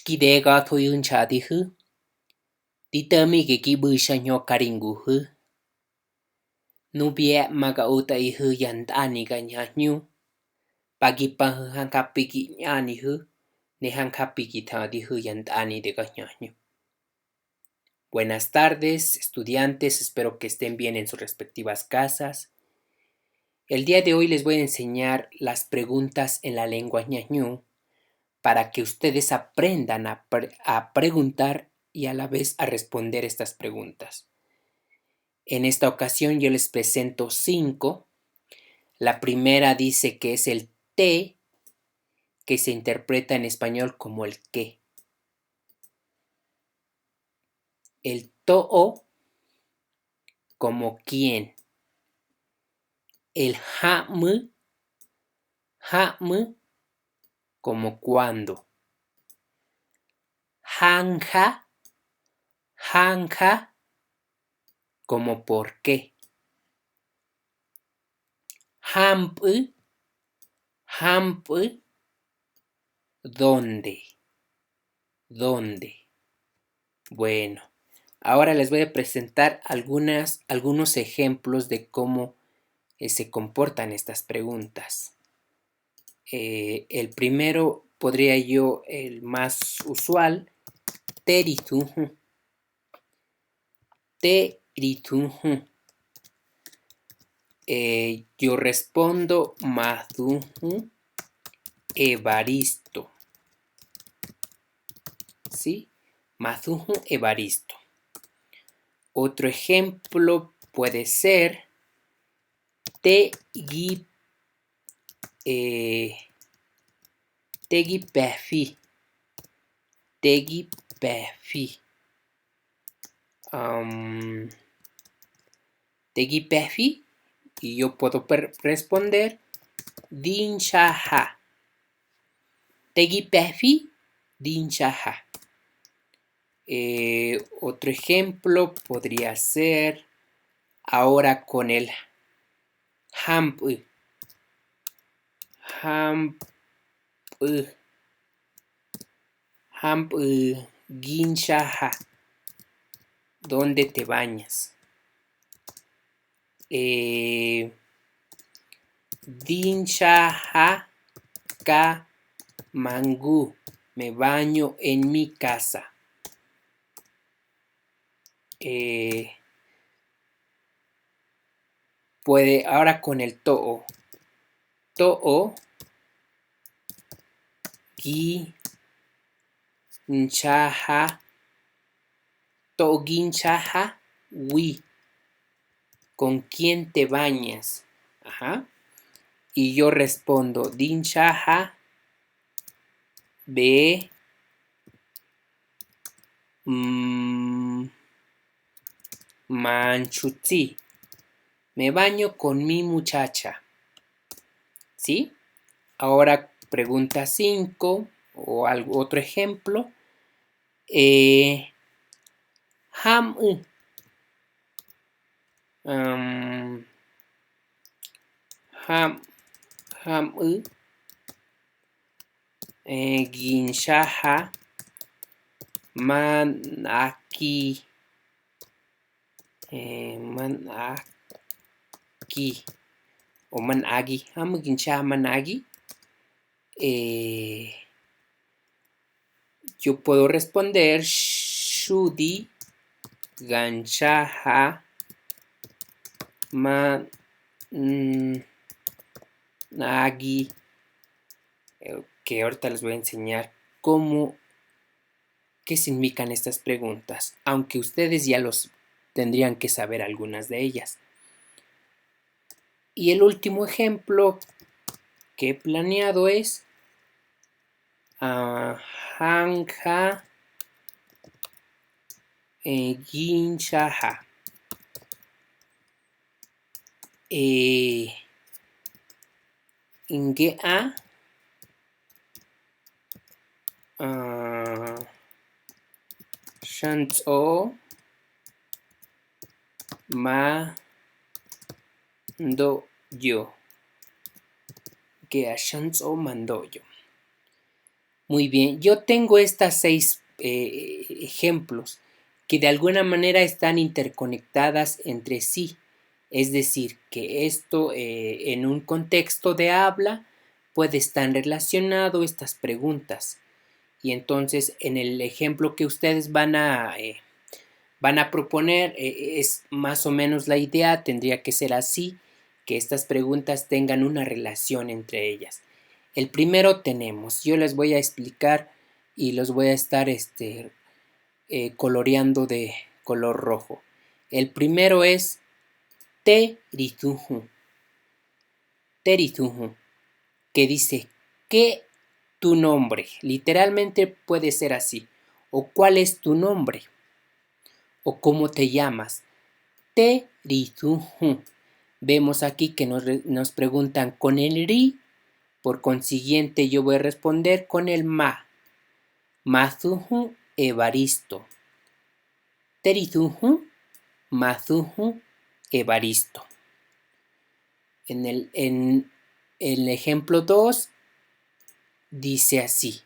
Shkidega toyun chadihu. Ditami geki bushanyo karinguhu. Nubie maga uta ihu yandani ganyanyu. Pagipahu hankapiki nyanihu. Ne hankapiki tadihu yandani de ganyanyu. Buenas tardes, estudiantes. Espero que estén bien en sus respectivas casas. El día de hoy les voy a enseñar las preguntas en la lengua ñañú para que ustedes aprendan a preguntar y a la vez a responder estas preguntas. En esta ocasión yo les presento 5. La primera dice que es el te, que se interpreta en español como el qué. El to'o, como quién. El ja'm, como cuándo. Janja, como por qué. Hamp, ¿dónde? Bueno, ahora les voy a presentar algunos ejemplos de cómo se comportan estas preguntas. El primero podría yo, el más usual, terituju. Yo respondo Maduju Evaristo. ¿Sí? Maduju Evaristo. Otro ejemplo puede ser Tegi Pefi. Tegi Pefi. Y yo puedo responder Dinshaha. Tegi Pefi Dinshaha. Otro ejemplo podría ser ahora con el Hamp Ginshaha. ¿Dónde te bañas? Dinshaha ka mangu. Me baño en mi casa. Puede ahora con el to'o. To'o Ginshaha. To'o Ginshaha wi. ¿Con quién te bañas? Ajá. Y yo respondo Dinshaha be manchuti. Me baño con mi muchacha. ¿Sí? Ahora pregunta 5 o otro ejemplo. Ham Ginshaha manaki. O managi. Ham Ginshaha managi. Yo puedo responder Shudi Ganshaha managi. Que ahorita les voy a enseñar qué significan estas preguntas, aunque ustedes ya los tendrían que saber algunas de ellas. Y el último ejemplo que he planeado es Hanja Ginshaha. Ingea Shantso Mandoyo. Gea Shantso Mandoyo. Muy bien, yo tengo estas 6 ejemplos que de alguna manera están interconectadas entre sí. Es decir, que esto en un contexto de habla puede estar relacionado estas preguntas. Y entonces en el ejemplo que ustedes van a proponer es más o menos la idea, tendría que ser así, que estas preguntas tengan una relación entre ellas. El primero tenemos, yo les voy a explicar y los voy a estar coloreando de color rojo. El primero es terituju, terituju, que dice, ¿qué tu nombre? Literalmente puede ser así, o ¿cuál es tu nombre? O ¿cómo te llamas? Terituju. Vemos aquí que nos preguntan con el ri, por consiguiente yo voy a responder con el ma. Mazuju Evaristo. Terituju, Mazuju Evaristo. En el ejemplo 2 dice así.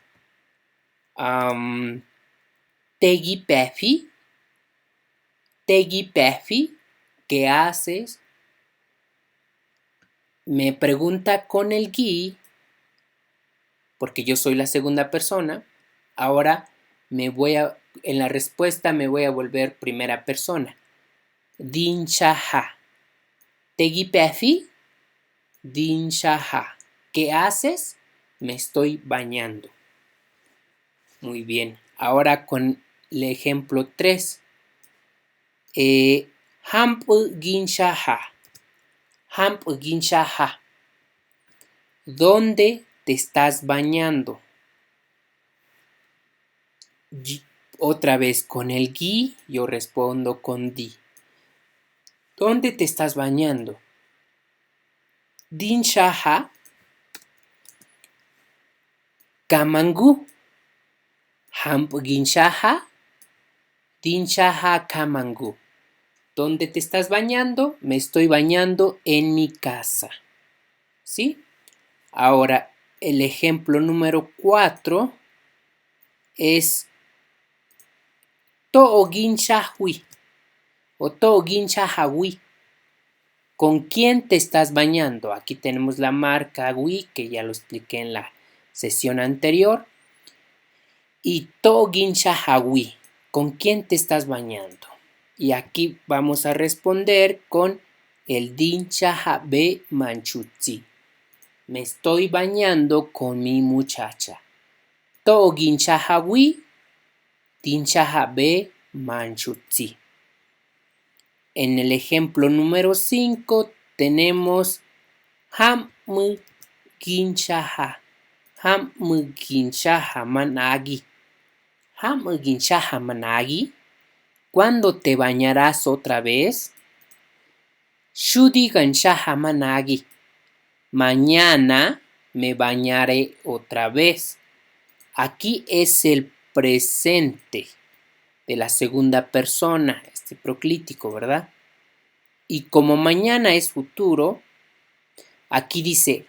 Tegi Pefi, ¿qué haces? Me pregunta con el gi, porque yo soy la segunda persona. Ahora en la respuesta me voy a volver primera persona. Dinchaha. Tegi Pefi, Dinchaha. ¿Qué haces? Me estoy bañando. Muy bien. Ahora con el ejemplo 3. Hampu Ginshaha. Hampu Ginshaha. ¿Dónde te estás bañando? Otra vez con el gi, yo respondo con di. ¿Dónde te estás bañando? Dinshaha Kamangu. Hampu Ginshaha. Dinshaha Kamangu. ¿Dónde te estás bañando? Me estoy bañando en mi casa. ¿Sí? Ahora, el ejemplo número 4 es To'o Ginshahui o To'o Ginshahawi. ¿Con quién te estás bañando? Aquí tenemos la marca wi, que ya lo expliqué en la sesión anterior. Y To'o Ginshahawi. ¿Con quién te estás bañando? Y aquí vamos a responder con el Dinshahabe Manchutzi. Me estoy bañando con mi muchacha. To'o Ginshahawi, Dinshahabe Manchutzi. En el ejemplo número 5 tenemos Hammu Ginshaha. Hammu Ginshaha Managi. Hammu Ginshaha Managi. ¿Cuándo te bañarás otra vez? Shudi Ginshaha Managi. Mañana me bañaré otra vez. Aquí es el presente de la segunda persona, este proclítico, ¿verdad? Y como mañana es futuro, aquí dice,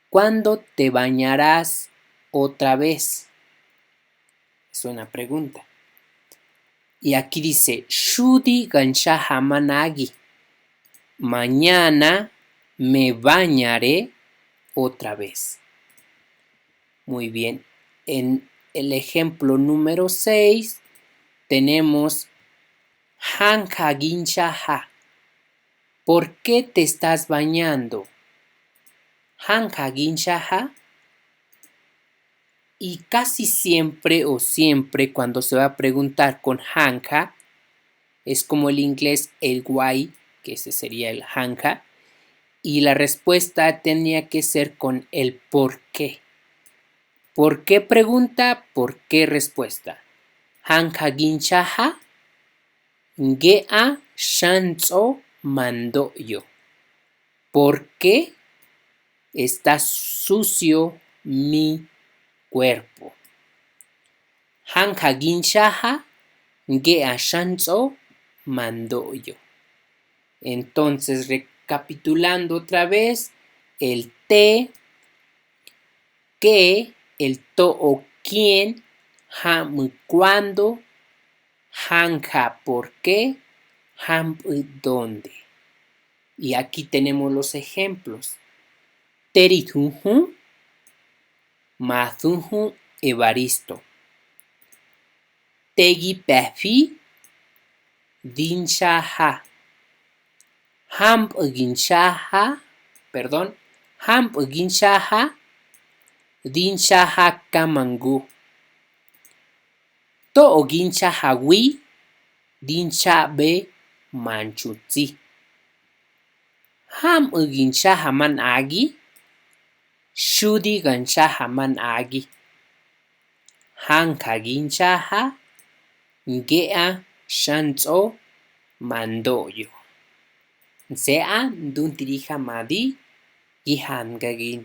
¿cuándo te bañarás otra vez? Es una pregunta. Y aquí dice, Shudi Ganshaha Managi. Mañana me bañaré otra vez. Muy bien. En el ejemplo número 6 tenemos Hanka Ginshaha. ¿Por qué te estás bañando? Hanka Ginshaha. Y casi siempre o siempre cuando se va a preguntar con Hanka, es como el inglés el why, que ese sería el Hanka, y la respuesta tenía que ser con el por qué. ¿Por qué pregunta? ¿Por qué respuesta? Hanka Ginshaha. Gea Shantso mando yo. ¿Por qué está sucio mi cuerpo? Hanka Ginshaha Gea Shantso mando yo. Entonces, recapitulando otra vez, el te, que, el to'o quién, ham cuándo, hanka por qué, ham dónde. Y aquí tenemos los ejemplos. Terituhu, Mazuhu Evaristo. Tegi Pefi, Dinshaha. Hamp Ginshaha, perdón, Hamp Ginshaha, Dinshaha Kamangu. To Ginshaha Wi, Dinshabe Manchutzi. Ham Ginshaha Man Agi, Shudi Ganshaha Man Agi. Hanka Ginshaha, Ngea Shantso Mandoyo. Sea Duntirija Madi Gihan Gagin.